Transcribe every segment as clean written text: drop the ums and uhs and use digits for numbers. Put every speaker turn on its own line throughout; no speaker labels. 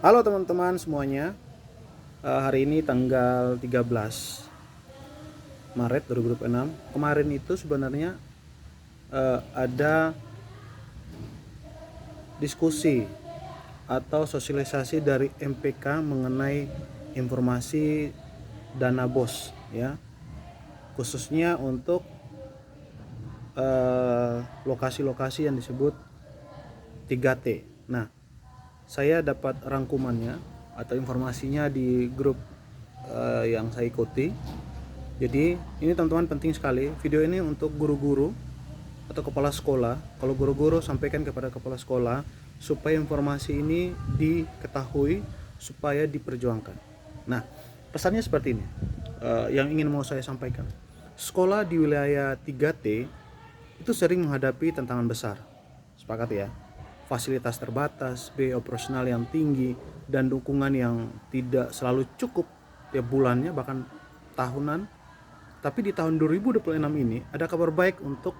Halo teman-teman semuanya. Hari ini tanggal 13 Maret 2026. Kemarin itu sebenarnya ada diskusi atau sosialisasi dari MPK mengenai informasi dana BOS ya. Khususnya untuk lokasi-lokasi yang disebut 3T. Nah, saya dapat rangkumannya atau informasinya di grup yang saya ikuti. Jadi ini teman-teman penting sekali. Video ini untuk guru-guru atau kepala sekolah. Kalau guru-guru sampaikan kepada kepala sekolah supaya informasi ini diketahui, supaya diperjuangkan. Nah, pesannya seperti ini. Yang ingin mau saya sampaikan. Sekolah di wilayah 3T itu sering menghadapi tantangan besar. Sepakat ya? Fasilitas terbatas, biaya operasional yang tinggi, dan dukungan yang tidak selalu cukup tiap bulannya bahkan tahunan. Tapi di tahun 2026 ini ada kabar baik untuk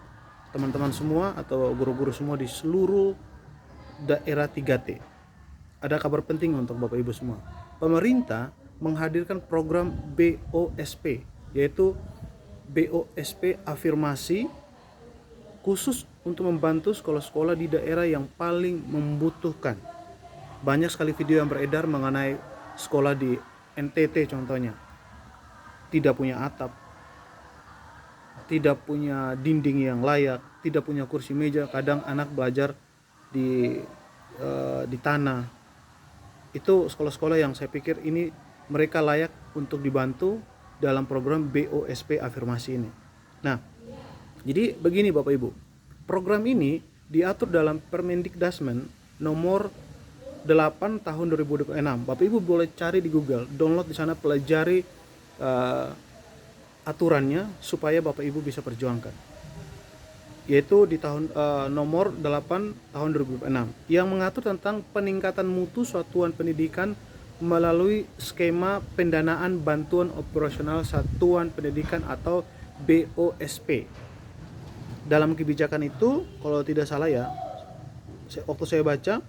teman-teman semua atau guru-guru semua di seluruh daerah 3T. Ada kabar penting untuk Bapak Ibu semua. Pemerintah menghadirkan program BOSP, yaitu BOSP afirmasi, khusus untuk membantu sekolah-sekolah di daerah yang paling membutuhkan. Banyak sekali video yang beredar mengenai sekolah di NTT contohnya, tidak punya atap, tidak punya dinding yang layak, tidak punya kursi meja, kadang anak belajar di tanah. Itu sekolah-sekolah yang saya pikir ini mereka layak untuk dibantu dalam program BOSP afirmasi ini. Nah, jadi begini Bapak Ibu, program ini diatur dalam Permendikdasmen nomor 8 tahun 2026. Bapak Ibu boleh cari di Google, download di sana, pelajari aturannya supaya Bapak Ibu bisa perjuangkan. Yaitu di tahun nomor 8 tahun 2006 yang mengatur tentang peningkatan mutu satuan pendidikan melalui skema pendanaan bantuan operasional satuan pendidikan atau BOSP. Dalam kebijakan itu, kalau tidak salah ya, waktu saya baca,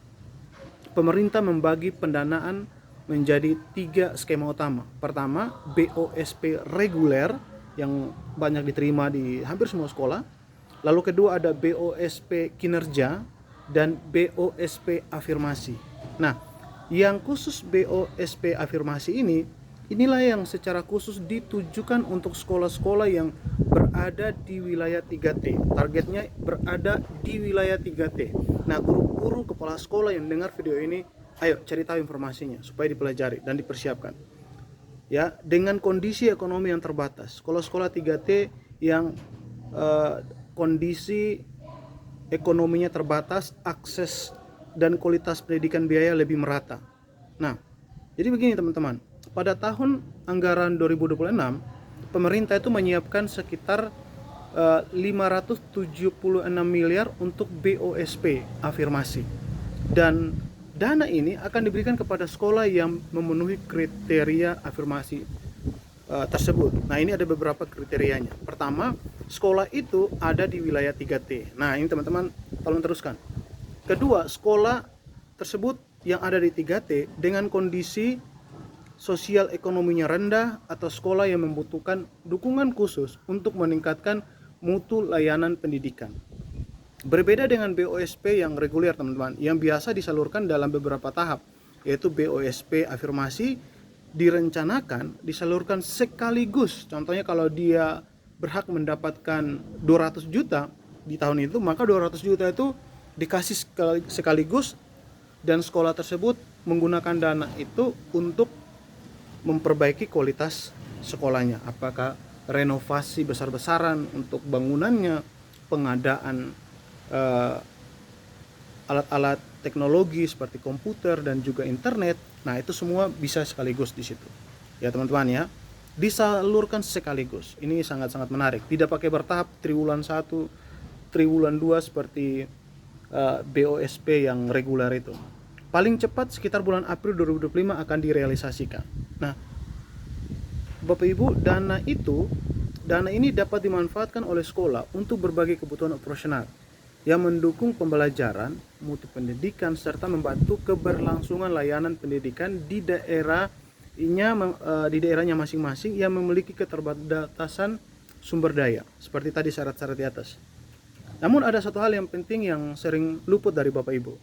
pemerintah membagi pendanaan menjadi 3 skema utama. Pertama, BOSP reguler yang banyak diterima di hampir semua sekolah. Lalu kedua ada BOSP kinerja dan BOSP afirmasi. Nah, yang khusus BOSP afirmasi inilah yang secara khusus ditujukan untuk sekolah-sekolah yang berada di wilayah 3T. Targetnya berada di wilayah 3T. Nah, guru-guru kepala sekolah yang dengar video ini, ayo cari tahu informasinya supaya dipelajari dan dipersiapkan. Ya, dengan kondisi ekonomi yang terbatas, sekolah-sekolah 3T yang kondisi ekonominya terbatas, akses dan kualitas pendidikan biaya lebih merata. Nah, jadi begini teman-teman, pada tahun anggaran 2026, pemerintah itu menyiapkan sekitar 576 miliar untuk BOSP afirmasi. Dan dana ini akan diberikan kepada sekolah yang memenuhi kriteria afirmasi tersebut. Nah, ini ada beberapa kriterianya. Pertama, sekolah itu ada di wilayah 3T. Nah, ini teman-teman tolong teruskan. Kedua, sekolah tersebut yang ada di 3T dengan kondisi sosial ekonominya rendah atau sekolah yang membutuhkan dukungan khusus untuk meningkatkan mutu layanan pendidikan. Berbeda dengan BOSP yang reguler teman-teman, yang biasa disalurkan dalam beberapa tahap, yaitu BOSP afirmasi direncanakan disalurkan sekaligus. Contohnya kalau dia berhak mendapatkan 200 juta di tahun itu, maka 200 juta itu dikasih sekaligus dan sekolah tersebut menggunakan dana itu untuk memperbaiki kualitas sekolahnya. Apakah renovasi besar-besaran untuk bangunannya, pengadaan alat-alat teknologi seperti komputer dan juga internet. Nah, itu semua bisa sekaligus di situ. Ya, teman-teman ya. Disalurkan sekaligus. Ini sangat-sangat menarik. Tidak pakai bertahap triwulan 1, triwulan 2 seperti BOSP yang reguler itu. Paling cepat sekitar bulan April 2025 akan direalisasikan. Nah, Bapak Ibu, dana ini dapat dimanfaatkan oleh sekolah untuk berbagai kebutuhan operasional. yang mendukung pembelajaran, mutu pendidikan, serta membantu keberlangsungan layanan pendidikan di daerahnya masing-masing yang memiliki keterbatasan sumber daya, seperti tadi syarat-syarat di atas. Namun ada satu hal yang penting yang sering luput dari Bapak Ibu.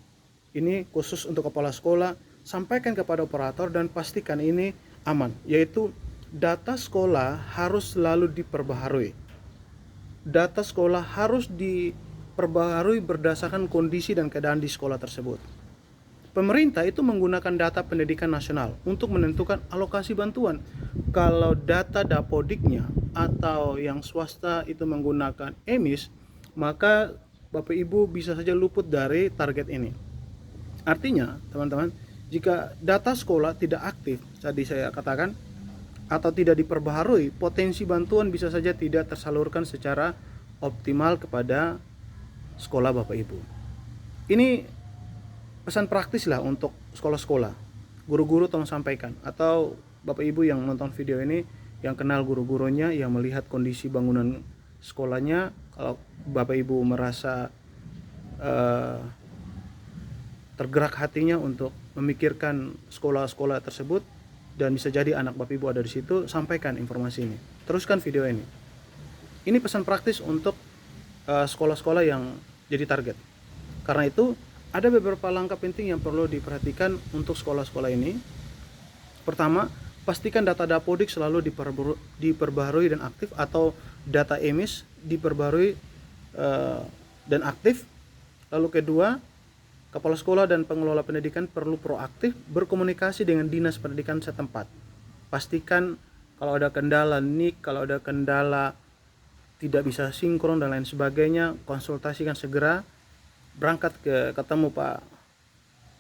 Ini khusus untuk kepala sekolah, sampaikan kepada operator dan pastikan ini aman, yaitu data sekolah harus selalu diperbaharui. Data sekolah harus diperbaharui berdasarkan kondisi dan keadaan di sekolah tersebut. Pemerintah itu menggunakan data pendidikan nasional untuk menentukan alokasi bantuan. Kalau data Dapodiknya atau yang swasta itu menggunakan EMIS, maka Bapak Ibu bisa saja luput dari target ini. Artinya, teman-teman, jika data sekolah tidak aktif, tadi saya katakan, atau tidak diperbaharui, potensi bantuan bisa saja tidak tersalurkan secara optimal kepada sekolah Bapak Ibu. Ini pesan praktis lah untuk sekolah-sekolah. Guru-guru tolong sampaikan, atau Bapak Ibu yang nonton video ini yang kenal guru-gurunya, yang melihat kondisi bangunan sekolahnya, kalau Bapak Ibu merasa tergerak hatinya untuk memikirkan sekolah-sekolah tersebut dan bisa jadi anak Bapak Ibu ada di situ, sampaikan informasi ini. Teruskan video ini. Ini pesan praktis untuk sekolah-sekolah yang jadi target. Karena itu ada beberapa langkah penting yang perlu diperhatikan untuk sekolah-sekolah ini. Pertama, pastikan data Dapodik selalu diperbaharui dan aktif, atau data EMIS diperbaharui dan aktif. Lalu kedua, kepala sekolah dan pengelola pendidikan perlu proaktif berkomunikasi dengan dinas pendidikan setempat. Pastikan kalau ada kendala NIK, kalau ada kendala tidak bisa sinkron dan lain sebagainya, konsultasikan segera, berangkat ketemu Pak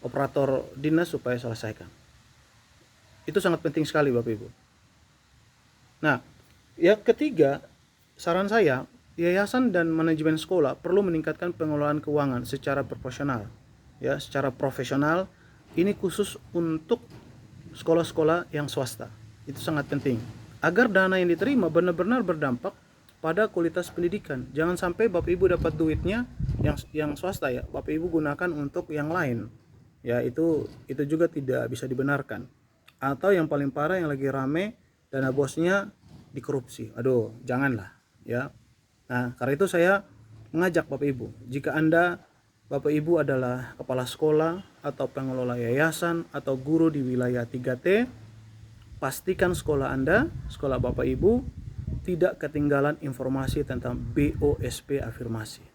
operator dinas supaya selesaikan. Itu sangat penting sekali Bapak Ibu. Nah, yang ketiga, saran saya, yayasan dan manajemen sekolah perlu meningkatkan pengelolaan keuangan secara proporsional. Ya, secara profesional. Ini khusus untuk sekolah-sekolah yang swasta. Itu sangat penting agar dana yang diterima benar-benar berdampak pada kualitas pendidikan. Jangan sampai Bapak Ibu dapat duitnya yang swasta ya, Bapak Ibu gunakan untuk yang lain. Ya, itu juga tidak bisa dibenarkan. Atau yang paling parah yang lagi rame, dana bosnya dikorupsi. Aduh, janganlah ya. Nah, karena itu saya mengajak Bapak Ibu, jika Anda Bapak Ibu adalah kepala sekolah atau pengelola yayasan atau guru di wilayah 3T, pastikan sekolah Anda, sekolah Bapak Ibu, tidak ketinggalan informasi tentang BOSP afirmasi.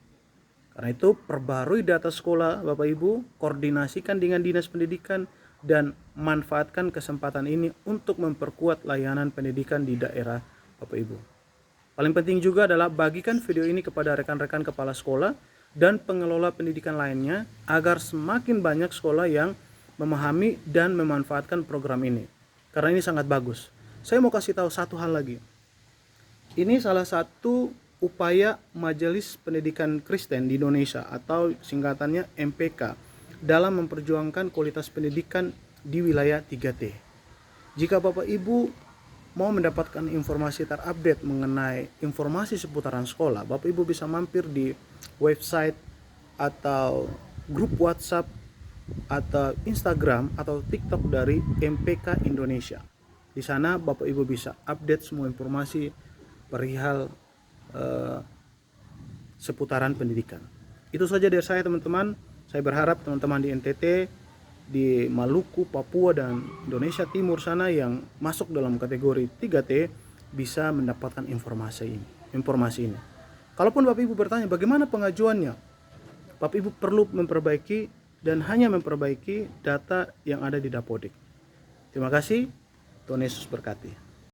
Karena itu perbarui data sekolah Bapak Ibu, koordinasikan dengan dinas pendidikan, dan manfaatkan kesempatan ini untuk memperkuat layanan pendidikan di daerah Bapak Ibu. Paling penting juga adalah bagikan video ini kepada rekan-rekan kepala sekolah dan pengelola pendidikan lainnya agar semakin banyak sekolah yang memahami dan memanfaatkan program ini. Karena ini sangat bagus. Saya mau kasih tahu satu hal lagi. Ini salah satu upaya Majelis Pendidikan Kristen di Indonesia atau singkatannya MPK dalam memperjuangkan kualitas pendidikan di wilayah 3T. Jika Bapak Ibu mau mendapatkan informasi terupdate mengenai informasi seputaran sekolah, Bapak Ibu bisa mampir di website atau grup WhatsApp atau Instagram atau TikTok dari MPK Indonesia. Di sana Bapak Ibu bisa update semua informasi perihal seputaran pendidikan. Itu saja dari saya teman-teman. Saya berharap teman-teman di NTT, di Maluku, Papua, dan Indonesia Timur sana yang masuk dalam kategori 3T bisa mendapatkan informasi ini. Kalaupun Bapak Ibu bertanya bagaimana pengajuannya, Bapak Ibu perlu memperbaiki dan hanya memperbaiki data yang ada di Dapodik. Terima kasih, Tuhan Yesus berkati.